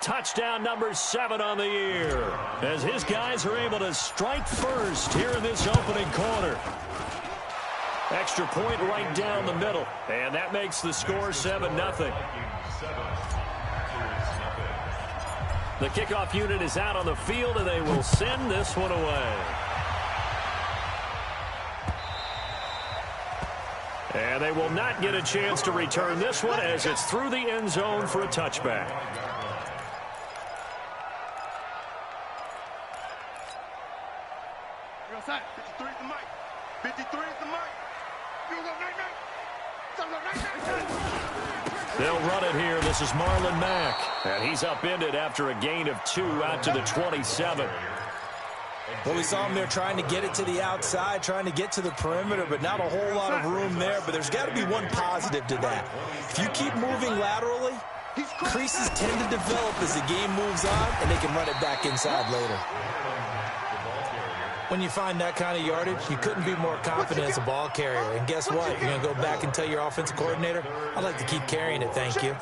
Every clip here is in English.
Touchdown number 7 on the year, as his guys are able to strike first here in this opening quarter. Extra point right down the middle, and that makes the score 7-0. The kickoff unit is out on the field, and they will send this one away. And they will not get a chance to return this one as it's through the end zone for a touchback. They'll run it here. This is Marlon Mack. And he's upended after a gain of 2 out to the 27. Well, we saw him there trying to get it to the outside, trying to get to the perimeter, but not a whole lot of room there. But there's got to be one positive to that. If you keep moving laterally, creases tend to develop as the game moves on, and they can run it back inside later. When you find that kind of yardage, you couldn't be more confident as a ball carrier. And guess what? You're going to go back and tell your offensive coordinator, I'd like to keep carrying it, thank you.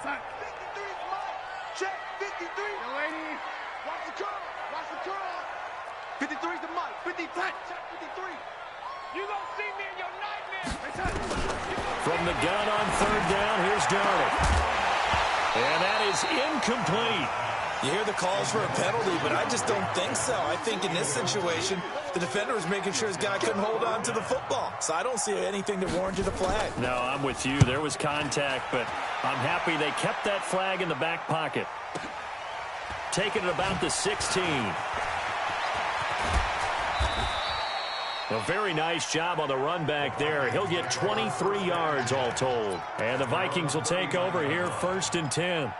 Check 53. Watch the curl. Watch the curl. 53 is the mic. 53. Check 53. You don't see me in your nightmare. From the gun on third down, here's Darnold. And that is incomplete. You hear the calls for a penalty, but I just don't think so. I think in this situation, the defender was making sure his guy couldn't hold on to the football. So I don't see anything that warranted a flag. No, I'm with you. There was contact, but I'm happy they kept that flag in the back pocket. Taking it about the 16. A very nice job on the run back there. He'll get 23 yards all told. And the Vikings will take over here 1st and 10.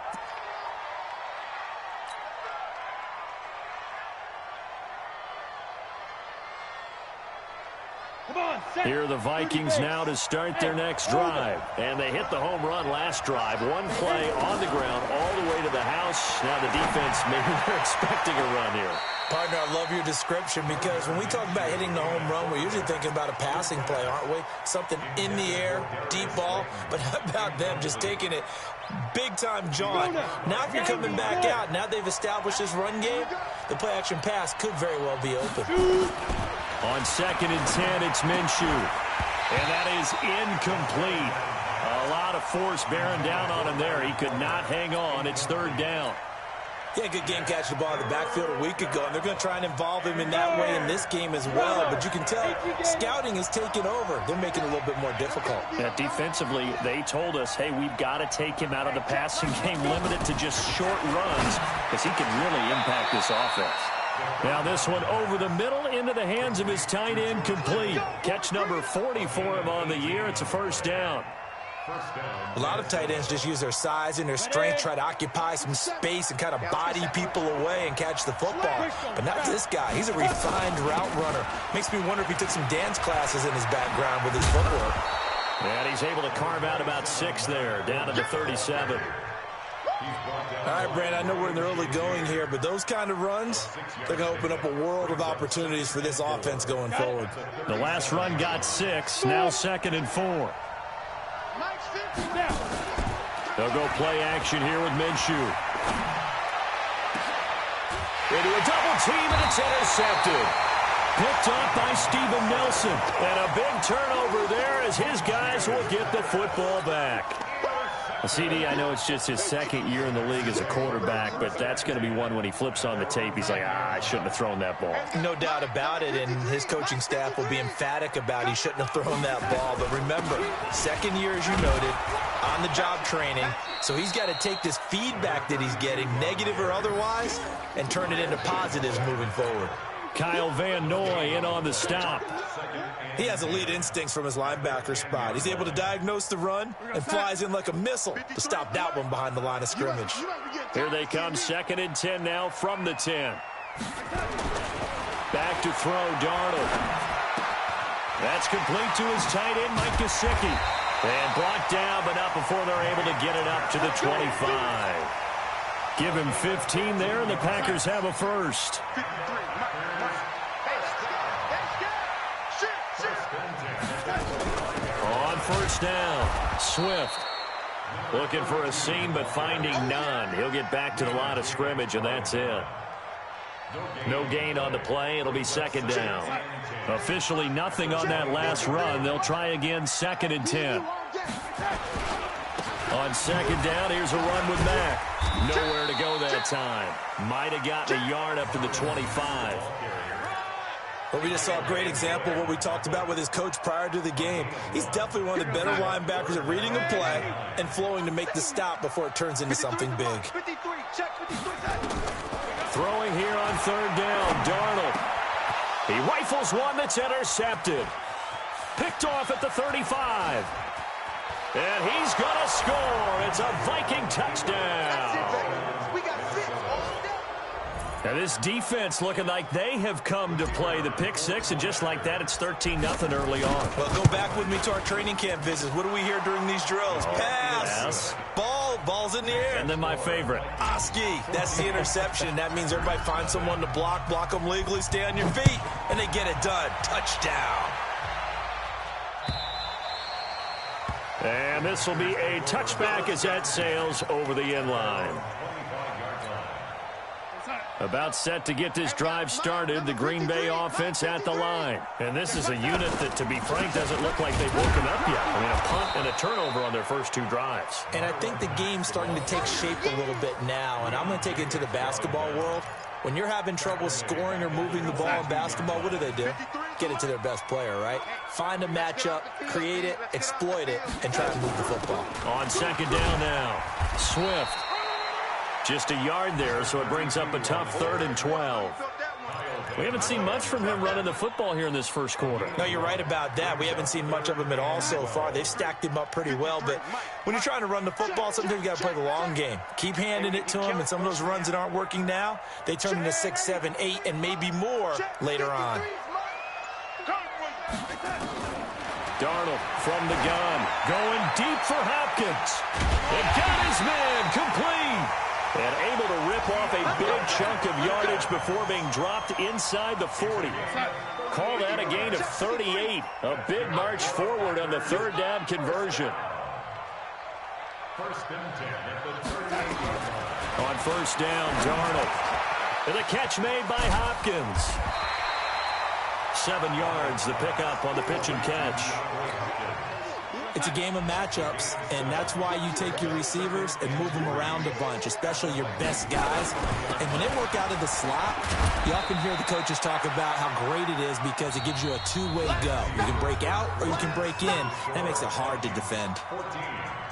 Here are the Vikings now to start their next drive. And they hit the home run last drive. One play on the ground all the way to the house. Now the defense, maybe they're expecting a run here. Partner, I love your description because when we talk about hitting the home run, we're usually thinking about a passing play, aren't we? Something in the air, deep ball. But how about them just taking it big-time jaunt? Now if you're coming back out, now they've established this run game, the play-action pass could very well be open. On 2nd and 10, it's Minshew. And that is incomplete. A lot of force bearing down on him there. He could not hang on. It's 3rd down. Yeah, good game catching the ball in the backfield a week ago, and they're going to try and involve him in that way in this game as well. But you can tell scouting is taking over. They're making it a little bit more difficult. Yeah, defensively, they told us, hey, we've got to take him out of the passing game, limited to just short runs, because he can really impact this offense. Now this one over the middle into the hands of his tight end, complete. Catch number 40 for him on the year. It's a 1st down. A lot of tight ends just use their size and their strength, try to occupy some space and kind of body people away and catch the football. But not this guy. He's a refined route runner. Makes me wonder if he took some dance classes in his background with his footwork. And he's able to carve out about 6 there, down to the 37. All right, Brandon, I know we're in the early going here, but those kind of runs, they're going to open up a world of opportunities for this offense going forward. The last run got 6, now 2nd and 4. They'll go play action here with Minshew. Into a double team, and it's intercepted. Picked up by Steven Nelson. And a big turnover there as his guys will get the football back. CD, I know it's just his 2nd year in the league as a quarterback, but that's going to be one when he flips on the tape. He's like, I shouldn't have thrown that ball. No doubt about it, and his coaching staff will be emphatic about he shouldn't have thrown that ball. But remember, 2nd year, as you noted, on-the-job training, so he's got to take this feedback that he's getting, negative or otherwise, and turn it into positives moving forward. Kyle Van Noy in on the stop. He has elite instincts from his linebacker spot. He's able to diagnose the run and flies in like a missile to stop that one behind the line of scrimmage. Here they come, 2nd and 10 now from the 10. Back to throw, Darnold. That's complete to his tight end, Mike Gesicki. And blocked down, but not before they're able to get it up to the 25. Give him 15 there, and the Packers have a 1st. On 1st down, Swift. Looking for a seam, but finding none. He'll get back to the line of scrimmage, and that's it. No gain on the play. It'll be second down. Officially nothing on that last run. They'll try again, 2nd and 10. On second down, here's a run with Mack. Nowhere to go that time. Might have gotten a yard up to the 25. Well, we just saw a great example of what we talked about with his coach prior to the game. He's definitely one of the better linebackers at reading a play and flowing to make the stop before it turns into something big. Throwing here on 3rd down, Darnold. He rifles one that's intercepted. Picked off at the 35. And he's going to score. It's a Viking touchdown. We got 6 all day. Now this defense looking like they have come to play the pick 6, and just like that, it's 13-0 early on. Well, go back with me to our training camp visits. What do we hear during these drills? Pass. Yes. Ball's in the air. And then my favorite. Oski, that's the interception. That means everybody finds someone to block them legally, stay on your feet, and they get it done. Touchdown. And this will be a touchback as that sails over the end line. About set to get this drive started, the Green Bay offense at the line. And this is a unit that, to be frank, doesn't look like they've woken up yet. I mean, a punt and a turnover on their first 2 drives. And I think the game's starting to take shape a little bit now, and I'm going to take it into the basketball world. When you're having trouble scoring or moving the ball in basketball, what do? Get it to their best player, right? Find a matchup, create it, exploit it, and try to move the football. On second down now, Swift. Just a yard there, so it brings up a tough 3rd and 12. We haven't seen much from him running the football here in this first quarter. No, you're right about that. We haven't seen much of him at all so far. They've stacked him up pretty well, but when you're trying to run the football, sometimes you got to play the long game. Keep handing it to him, and some of those runs that aren't working now, they turn into 6, 7, 8, and maybe more later on. Darnold from the gun, going deep for Hopkins. And got his man complete. And able to rip off a big chunk of yardage before being dropped inside the 40. Call that a gain of 38. A big march forward on the 3rd down conversion. On 1st down, Darnold. And the catch made by Hopkins. 7 yards, the pickup on the pitch and catch. It's a game of matchups, and that's why you take your receivers and move them around a bunch, especially your best guys. And when they work out of the slot, you often hear the coaches talk about how great it is because it gives you a 2-way go. You can break out or you can break in. That makes it hard to defend.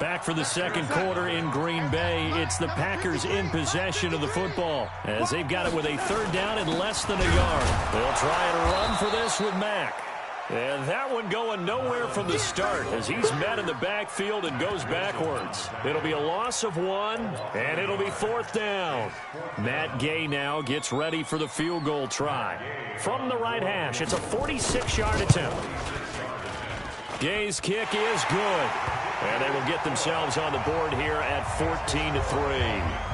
Back for the second quarter in Green Bay. It's the Packers in possession of the football as they've got it with a 3rd down and less than a yard. They'll try and run for this with Mack. And that one going nowhere from the start as he's met in the backfield and goes backwards. It'll be a loss of 1, and it'll be 4th down. Matt Gay now gets ready for the field goal try. From the right hash, it's a 46-yard attempt. Gay's kick is good. And they will get themselves on the board here at 14-3.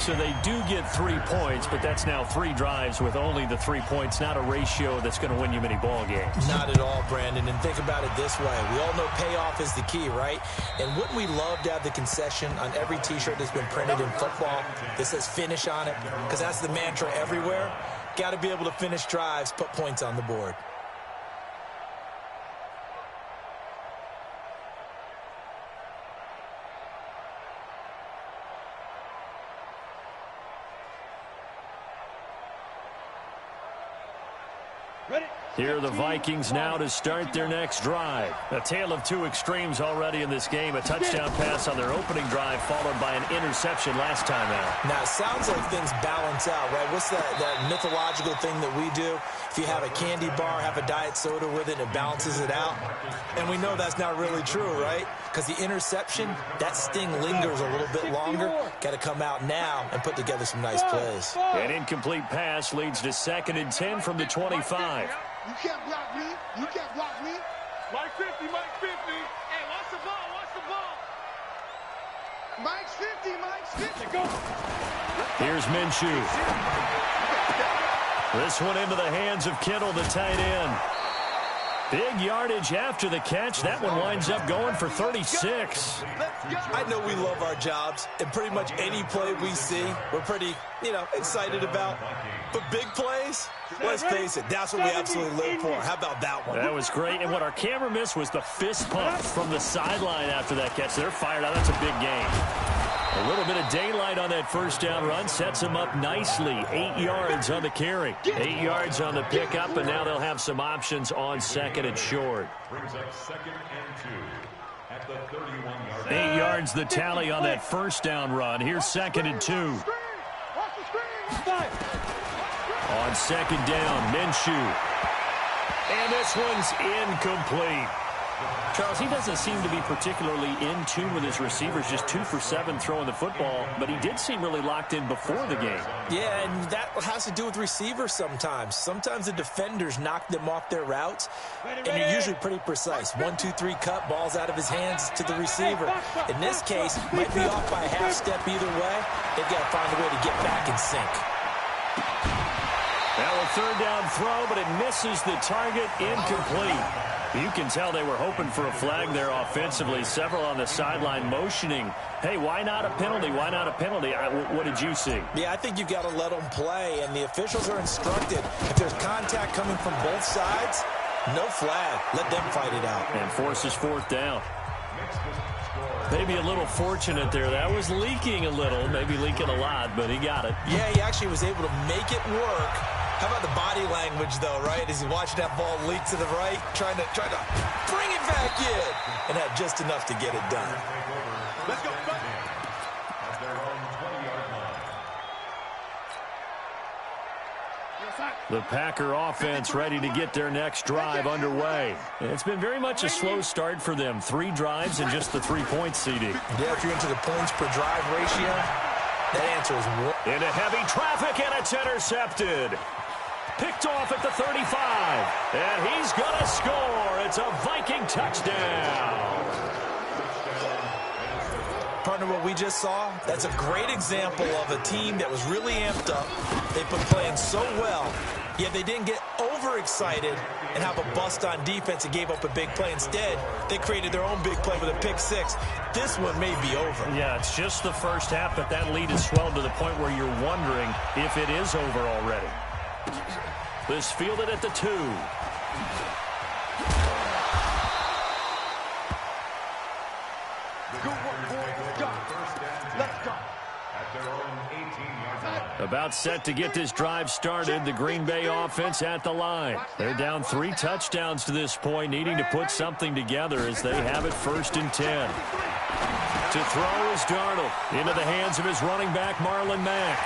So they do get 3 points, but that's now 3 drives with only the 3 points, not a ratio that's going to win you many ball games. Not at all, Brandon, and think about it this way. We all know payoff is the key, right? And wouldn't we love to have the concession on every T-shirt that's been printed in football that says finish on it? Because that's the mantra everywhere. Got to be able to finish drives, put points on the board. Here are the Vikings now to start their next drive. A tale of 2 extremes already in this game. A touchdown pass on their opening drive followed by an interception last time out. Now, it sounds like things balance out, right? What's that mythological thing that we do? If you have a candy bar, have a diet soda with it, it balances it out. And we know that's not really true, right? Because the interception, that sting lingers a little bit longer. Got to come out now and put together some nice plays. An incomplete pass leads to 2nd and 10 from the 25. You can't block me. You can't block me. Mike 50, Mike 50. Hey, watch the ball, watch the ball. Mike's 50, Mike's 50. Go. Here's Minshew. This one into the hands of Kittle, the tight end. Big yardage after the catch. That one winds up going for 36. I know we love our jobs, and pretty much any play we see, we're pretty, excited about. But big plays, let's face it, that's what we absolutely live for. How about that one? That was great. And what our camera missed was the fist pump from the sideline after that catch. They're fired out. That's a big game. A little bit of daylight on that first down run sets them up nicely. 8 yards on the carry. 8 yards on the pickup, and now they'll have some options on second and short. Brings up 2nd and 2 at the 31-yard line. 8 yards the tally on that first down run. Here's 2nd and 2. On 2nd down, Minshew. And this one's incomplete. Charles, he doesn't seem to be particularly in tune with his receivers, just 2 for 7 throwing the football, but he did seem really locked in before the game. Yeah, and that has to do with receivers sometimes. Sometimes the defenders knock them off their routes, and they're usually pretty precise. 1, 2, 3 cut, balls out of his hands to the receiver. In this case, might be off by a half step either way. They've got to find a way to get back in sync. Now a third down throw, but it misses the target, incomplete. You can tell they were hoping for a flag there offensively. Several on the sideline motioning, hey, why not a penalty? Why not a penalty? What did you see? Yeah, I think you got to let them play, and the officials are instructed. If there's contact coming from both sides, no flag. Let them fight it out. And forces 4th down. Maybe a little fortunate there. That was leaking a little, maybe leaking a lot, but he got it. Yeah, he actually was able to make it work. How about the body language, though, right? As he watched that ball leak to the right, trying to bring it back in, and had just enough to get it done. Let's go. At their own 20-yard line. The Packer offense ready to get their next drive underway. It's been very much a slow start for them. 3 drives and just the 3-point CD. Yeah, if you're into the points per drive ratio, that answer is 1. Into heavy traffic, and it's intercepted. Picked off at the 35. And he's going to score. It's a Viking touchdown. Partner, what we just saw, that's a great example of a team that was really amped up. They've been playing so well, yet they didn't get overexcited and have a bust on defense and gave up a big play. Instead, they created their own big play with a pick 6. This one may be over. Yeah, it's just the first half, but that lead has swelled to the point where you're wondering if it is over already. This fielded at the 2. About set to get this drive started. The Green Bay offense at the line. They're down 3 touchdowns to this point, needing to put something together as they have it 1st and 10. To throw is Darnold. Into the hands of his running back, Marlon Mack.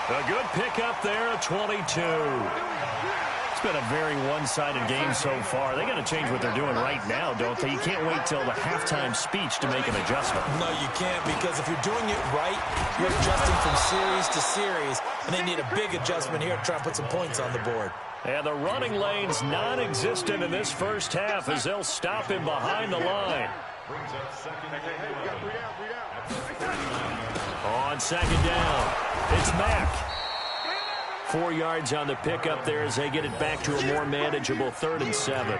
A good pickup there at 22. It's been a very one-sided game so far. They got to change what they're doing right now, don't they? You can't wait till the halftime speech to make an adjustment. No, you can't, because if you're doing it right, you're adjusting from series to series, and they need a big adjustment here to try and put some points on the board. And the running lane's non-existent in this first half as they'll stop him behind the line. On 2nd down, it's Mack. 4 yards on the pickup there as they get it back to a more manageable 3rd and 7.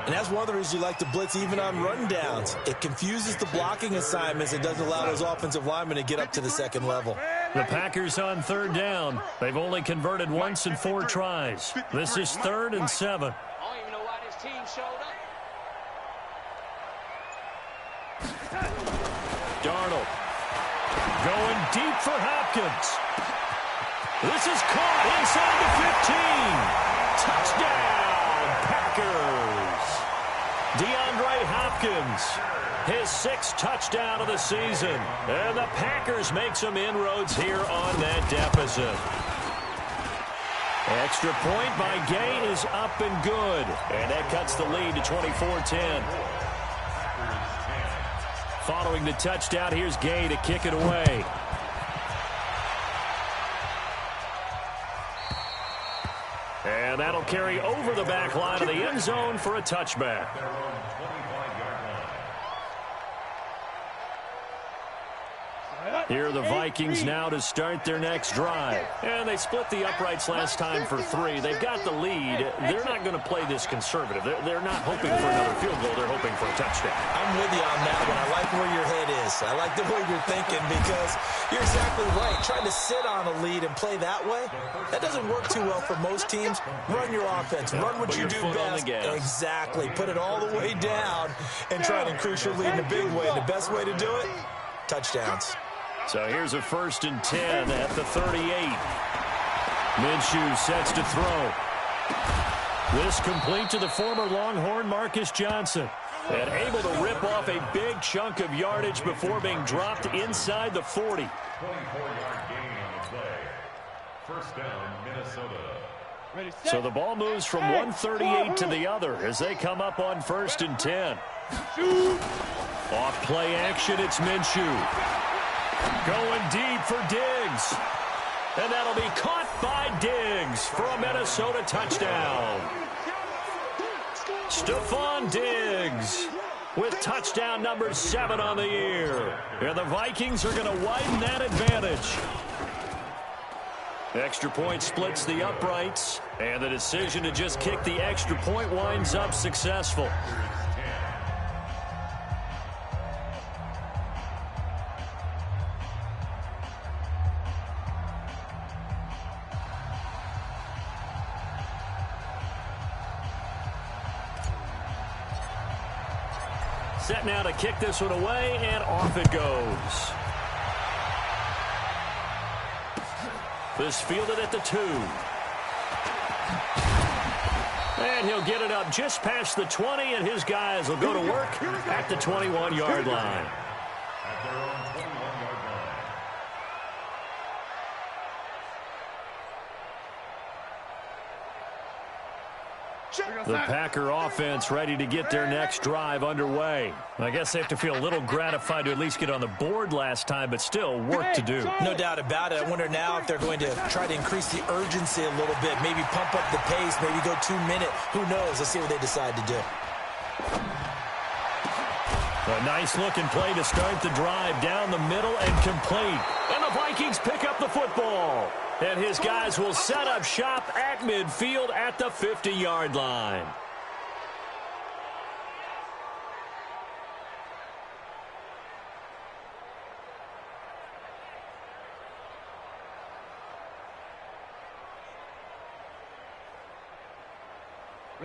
And that's one of the reasons you like to blitz even on rundowns. It confuses the blocking assignments and doesn't allow those offensive linemen to get up to the 2nd level. The Packers on 3rd down. They've only converted once in 4 tries. This is 3rd and 7. I don't even know why this team showed up. Darnold going deep for Hopkins. This is caught inside the 15. Touchdown, Packers. DeAndre Hopkins, his 6th touchdown of the season. And the Packers make some inroads here on that deficit. Extra point by Gay is up and good. And that cuts the lead to 24-10. Following the touchdown, here's Gay to kick it away. And that'll carry over the back line of the end zone for a touchback. Here are the Vikings now to start their next drive. And they split the uprights last time for 3. They've got the lead. They're not going to play this conservative. They're not hoping for another field goal. They're hoping for a touchdown. I'm with you on that one. I like where your head is. I like the way you're thinking because you're exactly right. Trying to sit on a lead and play that way, that doesn't work too well for most teams. Run your offense. Run what you do best. Exactly. Put it all the way down and try and increase your lead in a big way. And the best way to do it, touchdowns. So here's a 1st and 10 at the 38. Minshew sets to throw. This complete to the former Longhorn Marcus Johnson. And able to rip off a big chunk of yardage before being dropped inside the 40. 24-yard gain on the play. First down, Minnesota. So the ball moves from 138 to the other as they come up on 1st and 10. Off play action, it's Minshew. Going deep for Diggs. And that'll be caught by Diggs for a Minnesota touchdown. Stephon Diggs with touchdown number 7 on the year. And the Vikings are going to widen that advantage. Extra point splits the uprights. And the decision to just kick the extra point winds up successful. Set now to kick this one away, and off it goes. This fielded at the 2. And he'll get it up just past the 20, and his guys will go to work at the 21-yard line. At their own 21-yard line. The Packer offense ready to get their next drive underway. I guess they have to feel a little gratified to at least get on the board last time, but still work to do. No doubt about it. I wonder now if they're going to try to increase the urgency a little bit, maybe pump up the pace, maybe go 2-minute. Who knows? Let's see what they decide to do. A nice-looking play to start the drive down the middle and complete. And the Vikings pick up the football. And his guys will set up shop at midfield at the 50-yard line.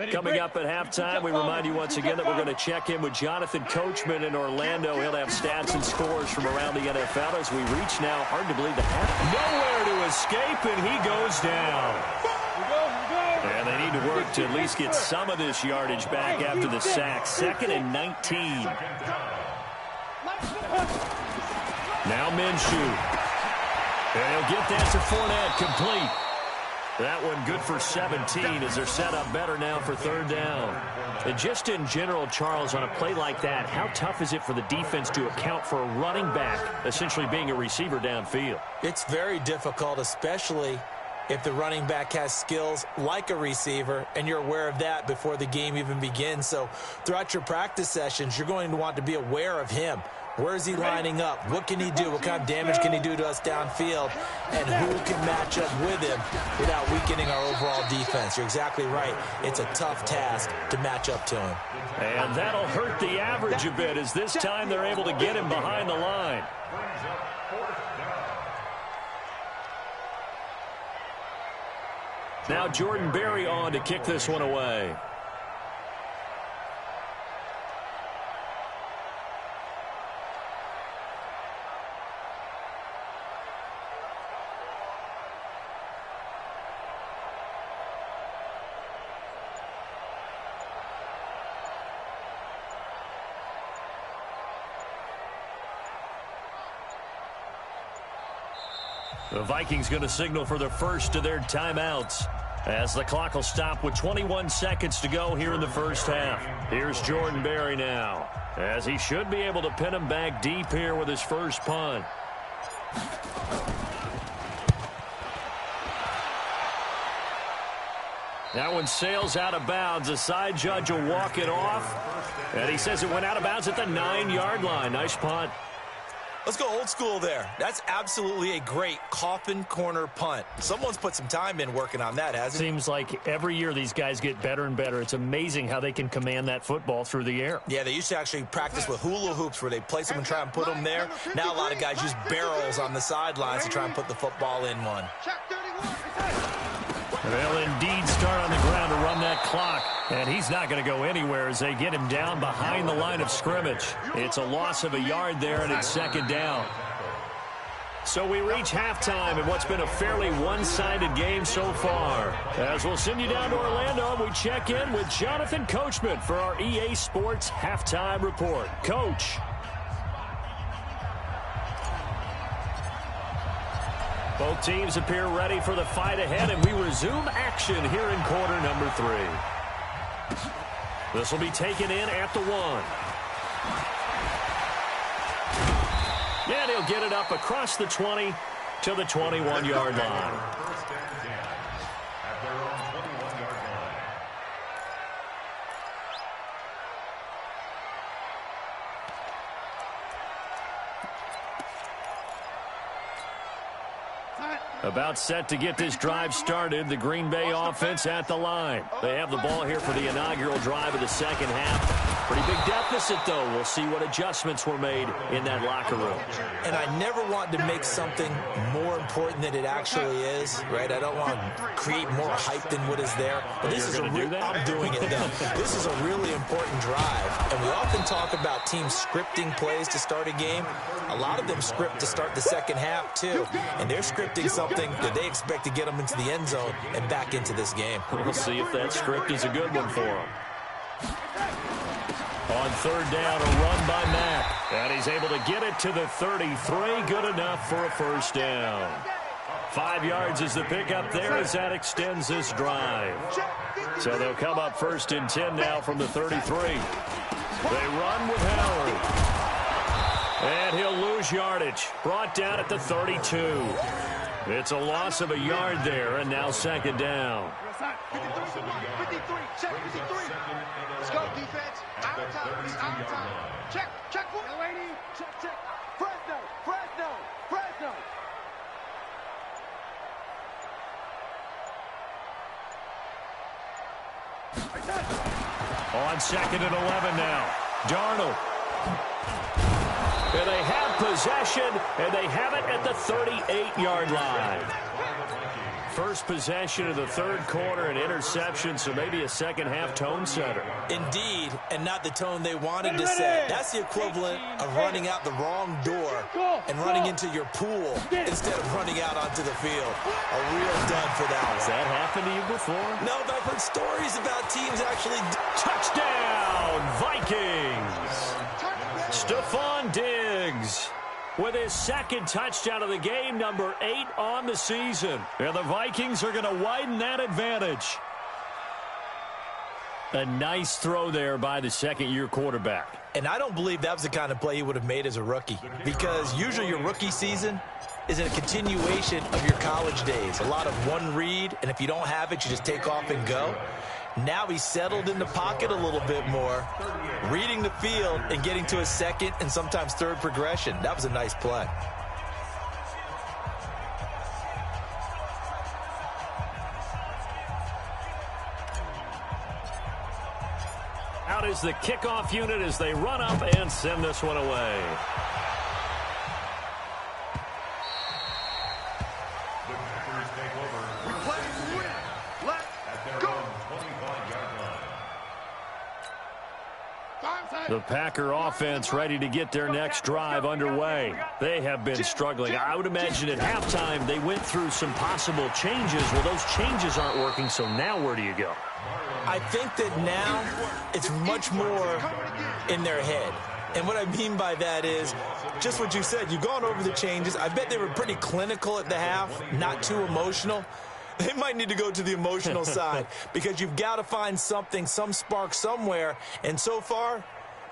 Coming up at halftime, we remind you once again that we're going to check in with Jonathan Coachman in Orlando. He'll have stats and scores from around the NFL as we reach now, hard to believe, the half. Nowhere to escape, and he goes down. And they need to work to at least get some of this yardage back after the sack. 2nd and 19. Now Minshew. And he'll get that to Fournette, complete. That one good for 17 as they're set up better now for 3rd down. And just in general, Charles, on a play like that, how tough is it for the defense to account for a running back essentially being a receiver downfield? It's very difficult, especially if the running back has skills like a receiver, and you're aware of that before the game even begins. So throughout your practice sessions, you're going to want to be aware of him. Where is he lining up? What can he do? What kind of damage can he do to us downfield? And who can match up with him without weakening our overall defense? You're exactly right. It's a tough task to match up to him. And that'll hurt the average a bit as this time they're able to get him behind the line. Now Jordan Berry on to kick this one away. The Vikings going to signal for the first of their timeouts as the clock will stop with 21 seconds to go here in the first half. Here's Jordan Berry now, as he should be able to pin him back deep here with his first punt. That one sails out of bounds. The side judge will walk it off, and he says it went out of bounds at the 9-yard line. Nice punt. Let's go old school there. That's absolutely a great coffin corner punt. Someone's put some time in working on that, hasn't it? Seems like every year these guys get better and better. It's amazing how they can command that football through the air. Yeah, they used to actually practice with hula hoops where they place them and try and put them there. Now a lot of guys use barrels on the sidelines to try and put the football in one. They'll indeed start on the ground to run that clock. And he's not going to go anywhere as they get him down behind the line of scrimmage. It's a loss of a yard there, and it's second down. So we reach halftime in what's been a fairly one-sided game so far. As we'll send you down to Orlando, we check in with Jonathan Coachman for our EA Sports Halftime Report. Coach. Both teams appear ready for the fight ahead, and we resume action here in quarter number 3. This will be taken in at the 1. And he'll get it up across the 20 to the 21-yard line. First and 10 at their own 21-yard line. About set to get this drive started. The Green Bay offense at the line. They have the ball here for the inaugural drive of the second half. Pretty big deficit, though. We'll see what adjustments were made in that locker room. And I never want to make something more important than it actually is, right? I don't want to create more hype than what is there. But this is I'm doing it, though. This is a really important drive. And we often talk about teams scripting plays to start a game. A lot of them script to start the second half, too. And they're scripting something that they expect to get them into the end zone and back into this game. We'll see if that script is a good one for them. On third down, a run by Mack. And he's able to get it to the 33. Good enough for a first down. 5 yards is the pickup there as that extends this drive. So they'll come up first and 10 now from the 33. They run with Howard. And he'll lose yardage. Brought down at the 32. It's a loss of a yard there, and now second down. 53, check 53. Let's go, defense. Out of time, he's out of time. Check, lady. Check. Fresno. On second and 11 now. Darnold. And they have possession, and they have it at the 38-yard line. First possession of the third quarter, an interception, so maybe a second-half tone setter. Indeed, and not the tone they wanted to set. That's the equivalent of running out the wrong door and running into your pool instead of running out onto the field. A real dud for that one. Has that happened to you before? No, but I've heard stories about teams actually... Touchdown, Vikings! Stephon Diggs with his second touchdown of the game, number 8 on the season. And the Vikings are going to widen that advantage. A nice throw there by the second-year quarterback. And I don't believe that was the kind of play he would have made as a rookie, because usually your rookie season is a continuation of your college days. A lot of one read, and if you don't have it, you just take off and go. Now he's settled in the pocket a little bit more, reading the field and getting to a second and sometimes third progression. That was a nice play. Out is the kickoff unit as they run up and send this one away. The Packers take over. We play to win. Let's go. 25-yard line. The Packer offense ready to get their next drive underway. They have been struggling. I would imagine at halftime they went through some possible changes. Well, those changes aren't working, so now where do you go? I think that now it's much more in their head. And what I mean by that is just what you said. You've gone over the changes. I bet they were pretty clinical at the half, not too emotional. They might need to go to the emotional side because you've got to find something, some spark somewhere. And so far,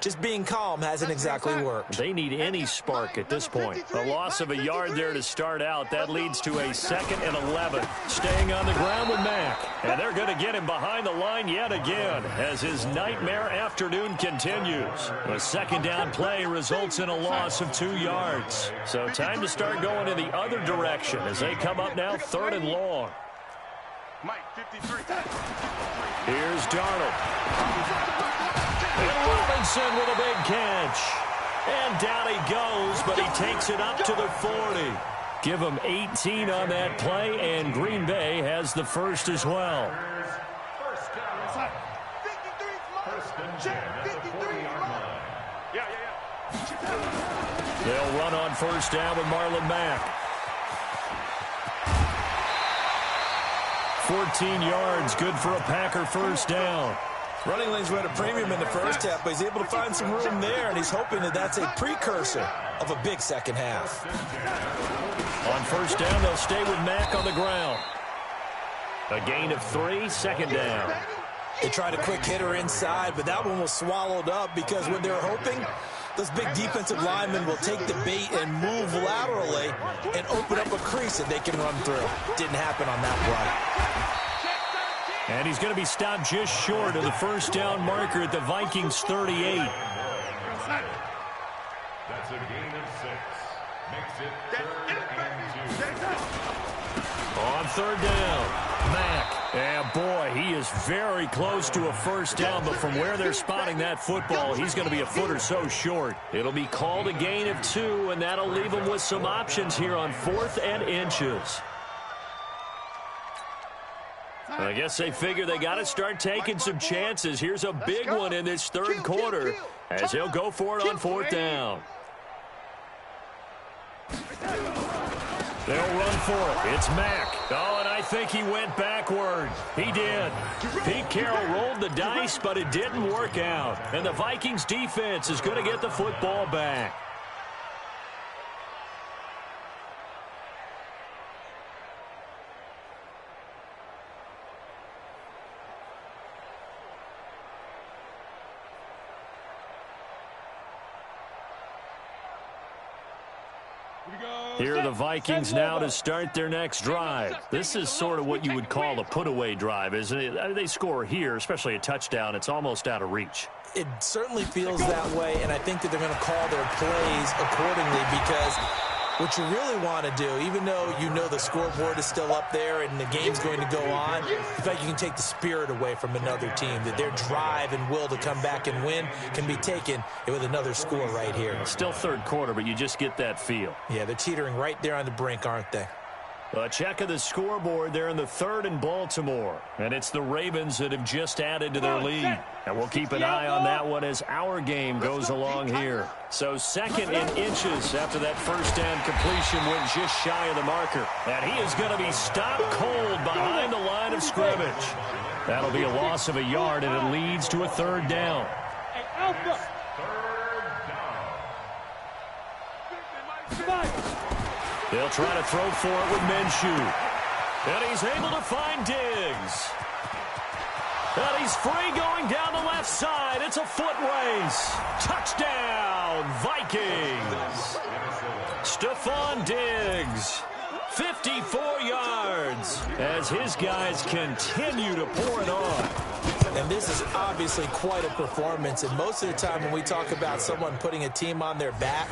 Just being calm hasn't exactly worked. They need any spark at this point. A loss of a yard there to start out. That leads to a 2nd and 11. Staying on the ground with Mack. And they're going to get him behind the line yet again as his nightmare afternoon continues. A 2nd down play results in a loss of 2 yards. So time to start going in the other direction as they come up now 3rd and long. Mike, 53. Here's Darnold. And Robinson with a big catch. And down he goes, but he takes it up to the 40. Give him 18 on that play, and Green Bay has the first as well. They'll run on 1st down with Marlon Mack. 14 yards, good for a Packer 1st down. Running lanes were at a premium in the first half, but he's able to find some room there, and he's hoping that that's a precursor of a big second half. On 1st down, they'll stay with Mack on the ground. A gain of 3, 2nd down. They tried a quick hitter inside, but that one was swallowed up because when they're hoping, those big defensive linemen will take the bait and move laterally and open up a crease that they can run through. Didn't happen on that play. And he's going to be stopped just short of the 1st down marker at the Vikings 38. That's a gain of 6. Makes it 3rd and 2. On 3rd down, Mack. And boy, he is very close to a 1st down, but from where they're spotting that football, he's going to be a foot or so short. It'll be called a gain of 2, and that'll leave him with some options here on 4th and inches. I guess they figure they got to start taking some chances. Here's a big one in this 3rd quarter as he'll go for it on 4th down. They'll run for it. It's Mack. Oh, and I think he went backward. He did. Pete Carroll rolled the dice, but it didn't work out. And the Vikings defense is going to get the football back. Here are the Vikings now to start their next drive. This is sort of what you would call a put-away drive, isn't it? They score here, especially a touchdown. It's almost out of reach. It certainly feels that way, and I think that they're going to call their plays accordingly because what you really want to do, even though you know the scoreboard is still up there and the game's going to go on, in fact, you can take the spirit away from another team, that their drive and will to come back and win can be taken with another score right here. Still 3rd quarter, but you just get that feel. Yeah, they're teetering right there on the brink, aren't they? A check of the scoreboard there in the 3rd in Baltimore. And it's the Ravens that have just added to their lead. And we'll keep an eye on that one as our game goes along here. So 2nd in inches after that 1st down completion went just shy of the marker. And he is going to be stopped cold behind the line of scrimmage. That'll be a loss of a yard, and it leads to a 3rd down. They'll try to throw for it with Minshew. And he's able to find Diggs. And he's free going down the left side. It's a foot race. Touchdown, Vikings. Stephon Diggs, 54 yards as his guys continue to pour it on. And this is obviously quite a performance. And most of the time when we talk about someone putting a team on their back,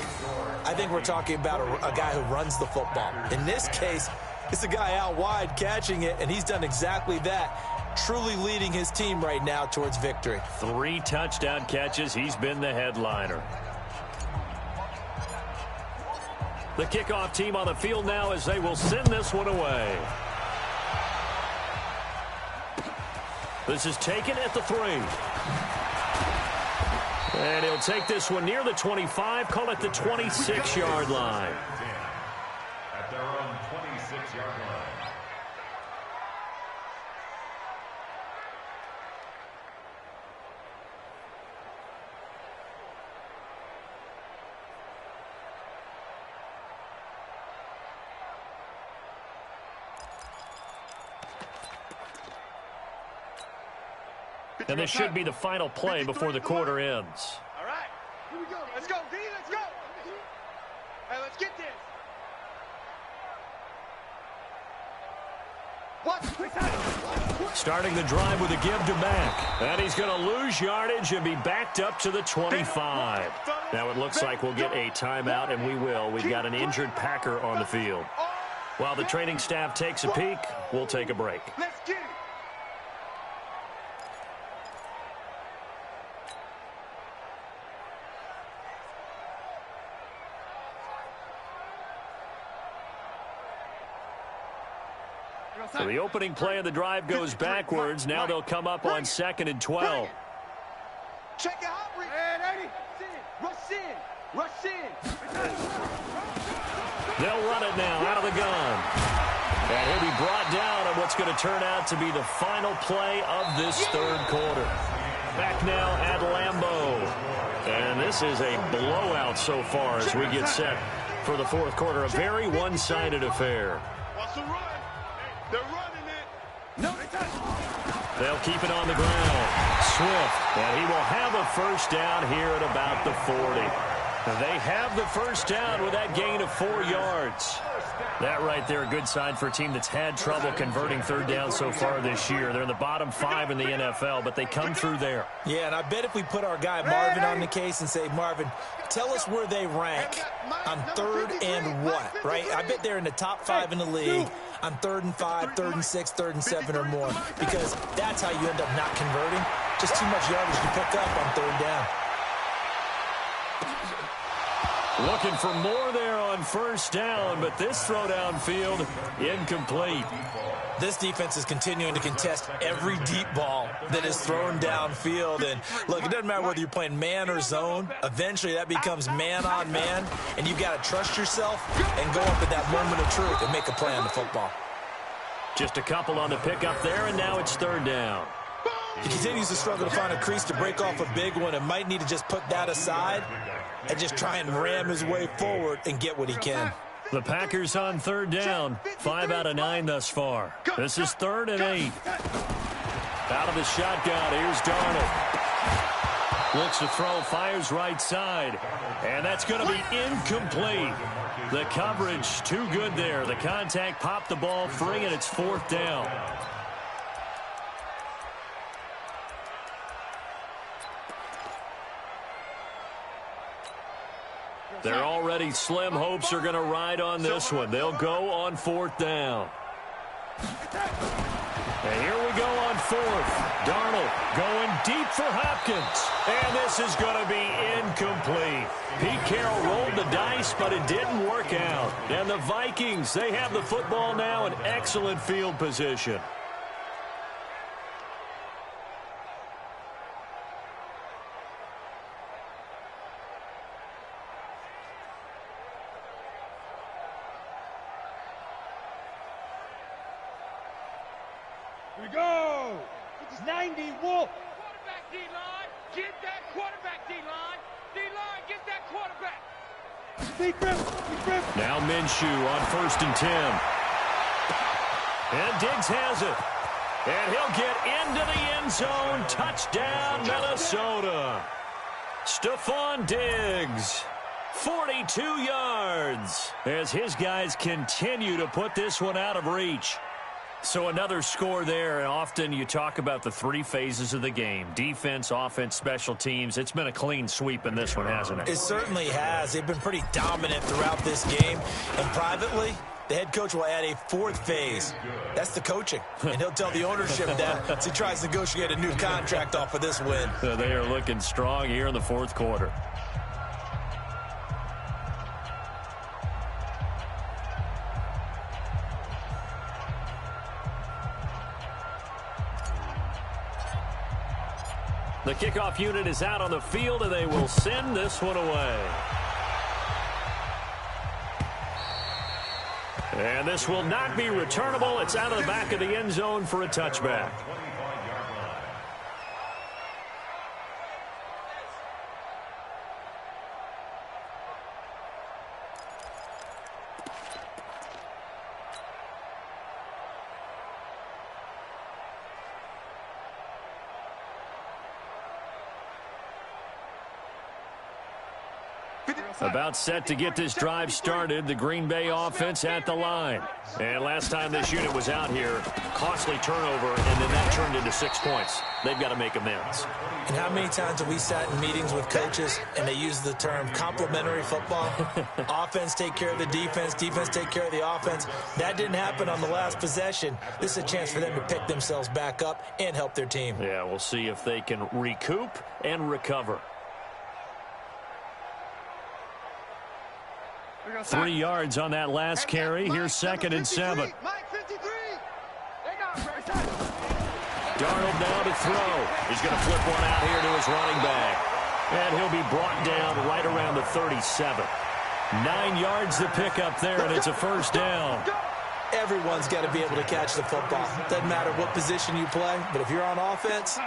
I think we're talking about a guy who runs the football. In this case, it's a guy out wide catching it, and he's done exactly that, truly leading his team right now towards victory. 3 touchdown catches. He's been the headliner. The kickoff team on the field now as they will send this one away. This is taken at the 3. And he'll take this one near the 25, call it the 26-yard line. At their own 26-yard line. And this should be the final play before the quarter ends. All right. Starting the drive with a give to Mack. And he's going to lose yardage and be backed up to the 25. Now it looks like we'll get a timeout, and we will. We've got an injured Packer on the field. While the training staff takes a peek, we'll take a break. Let's get it. So the opening play of the drive goes backwards. Now they'll come up on 2nd and 12. Check it out, Rick. Rush in. Rush in. They'll run it now out of the gun. And he'll be brought down on what's going to turn out to be the final play of this third quarter. Back now at Lambeau. And this is a blowout so far as we get set for the fourth quarter. A very one-sided affair. Watch the run. They're running it. No, they'll keep it on the ground. Swift, and he will have a first down here at about the 40. They have the first down with that gain of 4 yards. That right there, a good sign for a team that's had trouble converting third down so far this year. They're in the bottom 5 in the NFL, but they come through there. Yeah, and I bet if we put our guy Marvin on the case and say, Marvin, tell us where they rank on third and what, right? I bet they're in the top 5 in the league on 3rd and 5, 3rd and 6, 3rd and 7 or more, because that's how you end up not converting. Just too much yardage to pick up on third down. Looking for more there on first down, but this throw downfield, incomplete. This defense is continuing to contest every deep ball that is thrown downfield. And, look, it doesn't matter whether you're playing man or zone. Eventually, that becomes man on man, and you've got to trust yourself and go up at that moment of truth and make a play on the football. Just a couple on the pickup there, and now it's third down. He continues to struggle to find a crease to break off a big one and might need to just put that aside and just try and ram his way forward and get what he can. The Packers on third down, 5 out of 9 thus far. This is 3rd and 8. Out of the shotgun, here's Darnold. Looks to throw, fires right side, and that's going to be incomplete. The coverage too good there. The contact popped the ball free, and it's 4th down. Their already slim hopes are going to ride on this one. They'll go on 4th down. And here we go on 4th. Darnold going deep for Hopkins. And this is going to be incomplete. Pete Carroll rolled the dice, but it didn't work out. And the Vikings, they have the football now in excellent field position. We go. It's 90, Wolf. Quarterback, D-line. Get that quarterback, D-line. D-line, get that quarterback. Deep grip. Now Minshew on 1st and 10. And Diggs has it. And he'll get into the end zone. Touchdown, Minnesota. Stephon Diggs, 42 yards, as his guys continue to put this one out of reach. So another score there, and often you talk about the 3 phases of the game. Defense, offense, special teams. It's been a clean sweep in this one, hasn't it? It certainly has. They've been pretty dominant throughout this game. And privately, the head coach will add a 4th phase. That's the coaching. And he'll tell the ownership that as he tries to negotiate a new contract off of this win. So they are looking strong here in the 4th quarter. The kickoff unit is out on the field, and they will send this one away. And this will not be returnable. It's out of the back of the end zone for a touchback. About set to get this drive started, the Green Bay offense at the line. And last time this unit was out here, costly turnover, and then that turned into 6 points. They've got to make amends. And how many times have we sat in meetings with coaches and they use the term complementary football? Offense take care of the defense, defense take care of the offense. That didn't happen on the last possession. This is a chance for them to pick themselves back up and help their team. Yeah, we'll see if they can recoup and recover. 3 yards on that last carry. Here's 2nd and 7. Darnold now to throw. He's going to flip one out here to his running back. And he'll be brought down right around the 37. 9 yards to pick up there, and it's a first down. Everyone's got to be able to catch the football. Doesn't matter what position you play, but if you're on offense,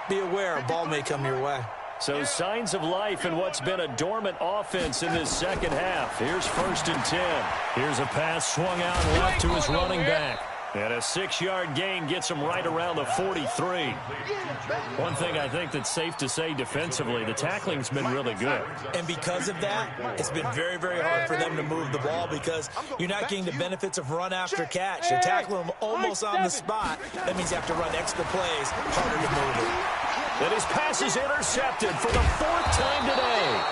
be aware a ball may come your way. So signs of life in what's been a dormant offense in this second half. Here's 1st and 10. Here's a pass swung out left to his running back. And a 6-yard gain gets him right around the 43. One thing I think that's safe to say defensively, the tackling's been really good. And because of that, it's been very, very hard for them to move the ball because you're not getting the benefits of run after catch. You're tackling them almost on the spot. That means you have to run extra plays, harder to move it. And his pass is intercepted for the 4th time today.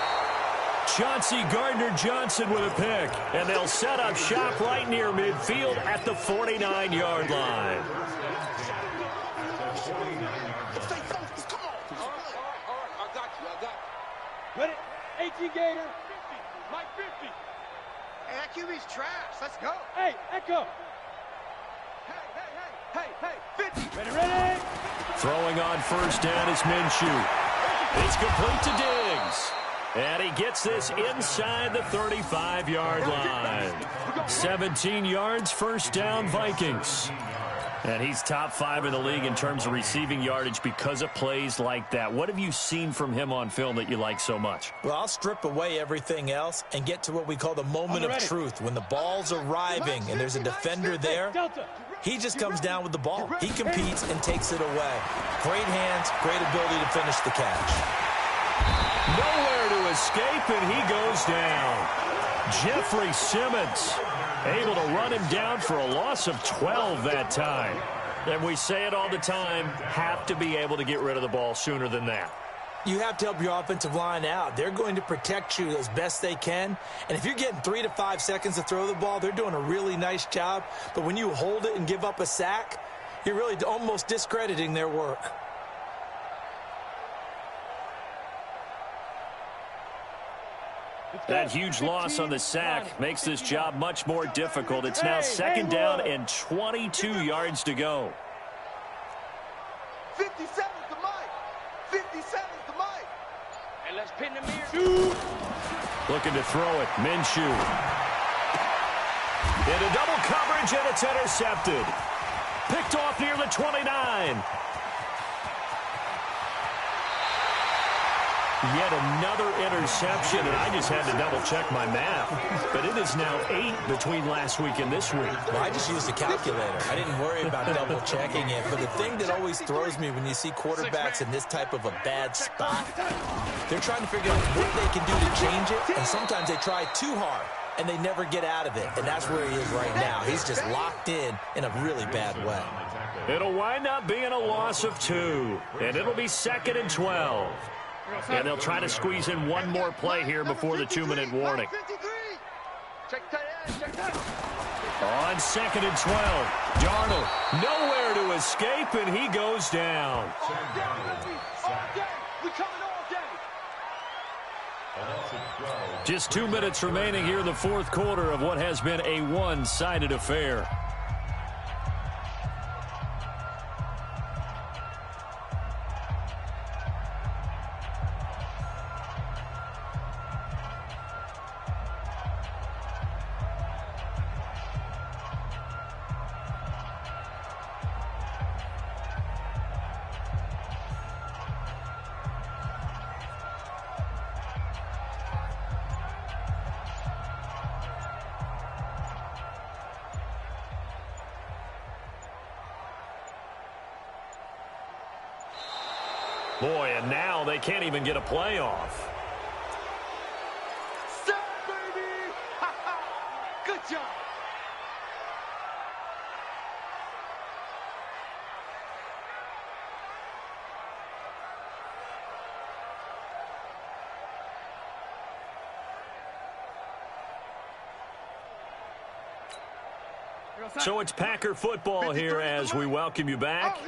Chauncey Gardner-Johnson with a pick. And they'll set up shop right near midfield at the 49-yard line. I got you. Ready? 18 Gator. 50. Mike 50. Hey, that QB's trash. Let's go. Hey, Echo. Hey, 50. Ready? Throwing on first down is Minshew. It's complete to Diggs. And he gets this inside the 35-yard line. 17 yards, first down, Vikings. And he's top 5 in the league in terms of receiving yardage because of plays like that. What have you seen from him on film that you like so much? Well, I'll strip away everything else and get to what we call the moment of truth. When the ball's arriving and there's a defender there, he just comes down with the ball. He competes and takes it away. Great hands, great ability to finish the catch. Nowhere to escape, and he goes down. Jeffrey Simmons able to run him down for a loss of 12 that time. And we say it all the time, have to be able to get rid of the ball sooner than that. You have to help your offensive line out. They're going to protect you as best they can. And if you're getting 3 to 5 seconds to throw the ball, they're doing a really nice job. But when you hold it and give up a sack, you're really almost discrediting their work. That huge loss on the sack makes this job much more difficult. It's now 2nd down and 22 yards to go. 57's the mic. 57's the mic. And let's pin the mirror. Looking to throw it. Minshew. Into double coverage, and it's intercepted. Picked off near the 29. Yet another interception, and I just had to double-check my math. But it is now 8 between last week and this week. Well, I just used a calculator. I didn't worry about double-checking it. But the thing that always throws me when you see quarterbacks in this type of a bad spot, they're trying to figure out what they can do to change it, and sometimes they try too hard, and they never get out of it. And that's where he is right now. He's just locked in a really bad way. It'll wind up being a loss of 2, and it'll be 2nd and 12. And they'll try to squeeze in one more play here before the 2-minute warning. On 2nd and 12, Darnold nowhere to escape, and he goes down. Just 2 minutes remaining here in the 4th quarter of what has been a one-sided affair. Boy, and now they can't even get a playoff. job. So it's Packer football here as we welcome you back.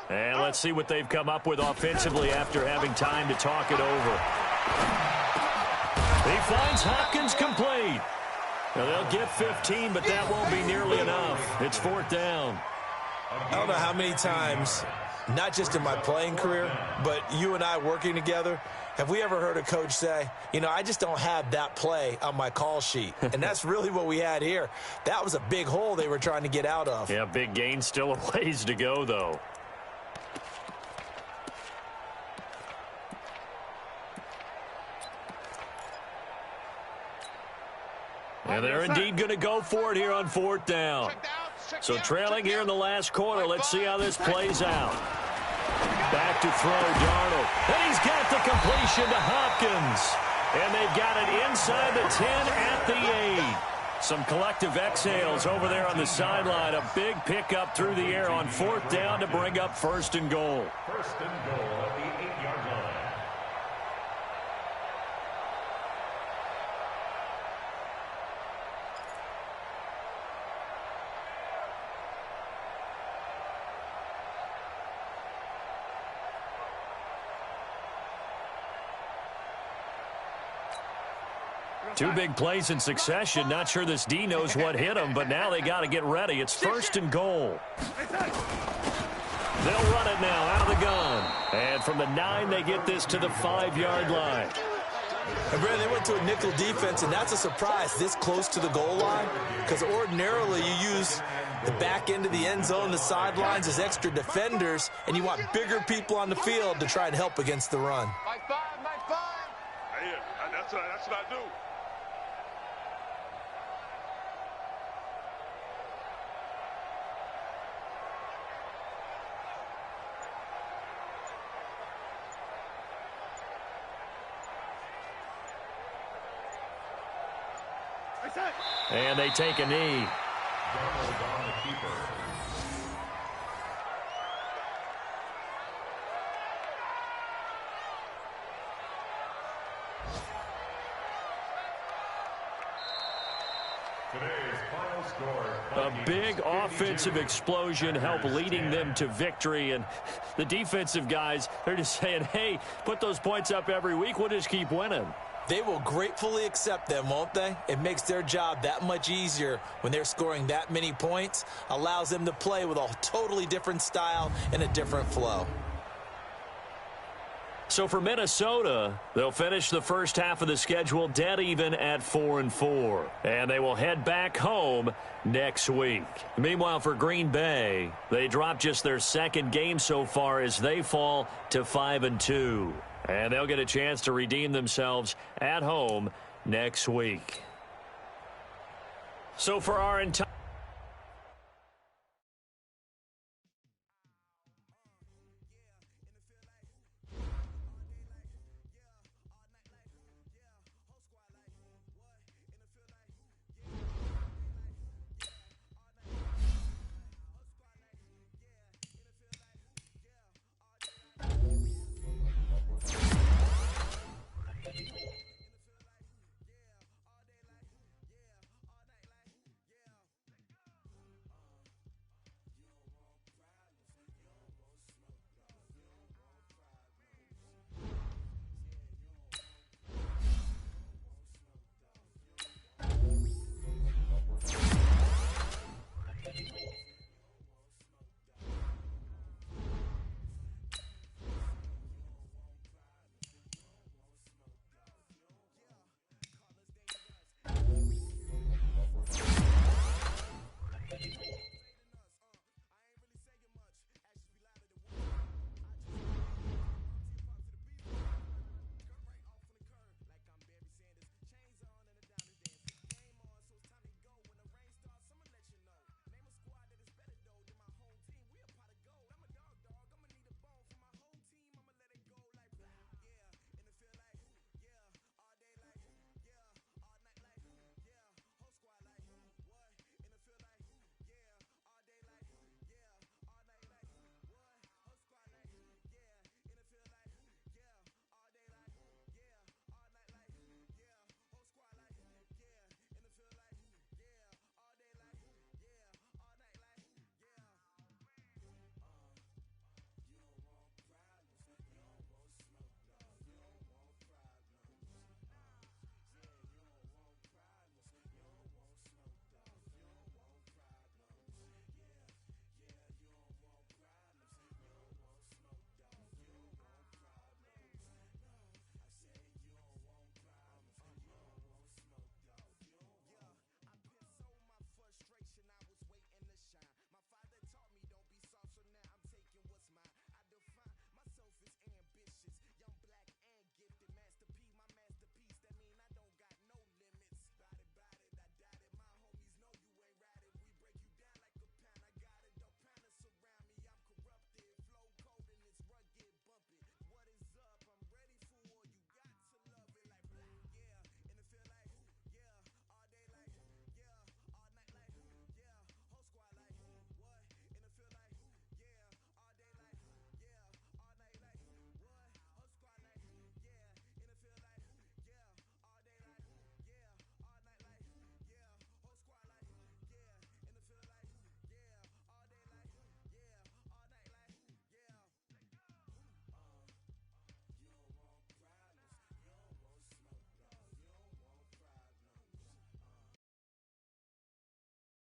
And let's see what they've come up with offensively after having time to talk it over. He finds Hopkins complete. Now they'll get 15, but that won't be nearly enough. It's fourth down. I don't know how many times, not just in my playing career, but you and I working together, have we ever heard a coach say, you know, I just don't have that play on my call sheet. And that's really what we had here. That was a big hole they were trying to get out of. Yeah, big gain, still a ways to go, though. And they're indeed going to go for it here on fourth down. So trailing here in the last quarter. Let's see how this plays out. Back to throw, Darnold. And he's got the completion to Hopkins. And they've got it inside the 10 at the 8. Some collective exhales over there on the sideline. A big pickup through the air on fourth down to bring up first and goal. First and goal at the 8-yard line. Two big plays in succession. Not sure this D knows what hit him, but now they got to get ready. It's first and goal. They'll run it now out of the gun. And from the 9, they get this to the 5-yard line. And Brandon, they went to a nickel defense, and that's a surprise this close to the goal line, because ordinarily you use the back end of the end zone, the sidelines as extra defenders, and you want bigger people on the field to try and help against the run. Mike 5, Mike 5. Hey, that's what I do. And they take a knee. Darnold on the keeper. Today's final score. A big offensive explosion helped leading them to victory. And the defensive guys, they're just saying, hey, put those points up every week. We'll just keep winning. They will gratefully accept them, won't they? It makes their job that much easier when they're scoring that many points. Allows them to play with a totally different style and a different flow. So for Minnesota, they'll finish the first half of the schedule dead even at 4-4. And they will head back home next week. Meanwhile, for Green Bay, they dropped just their second game so far as they fall to 5-2. And they'll get a chance to redeem themselves at home next week. So for our entire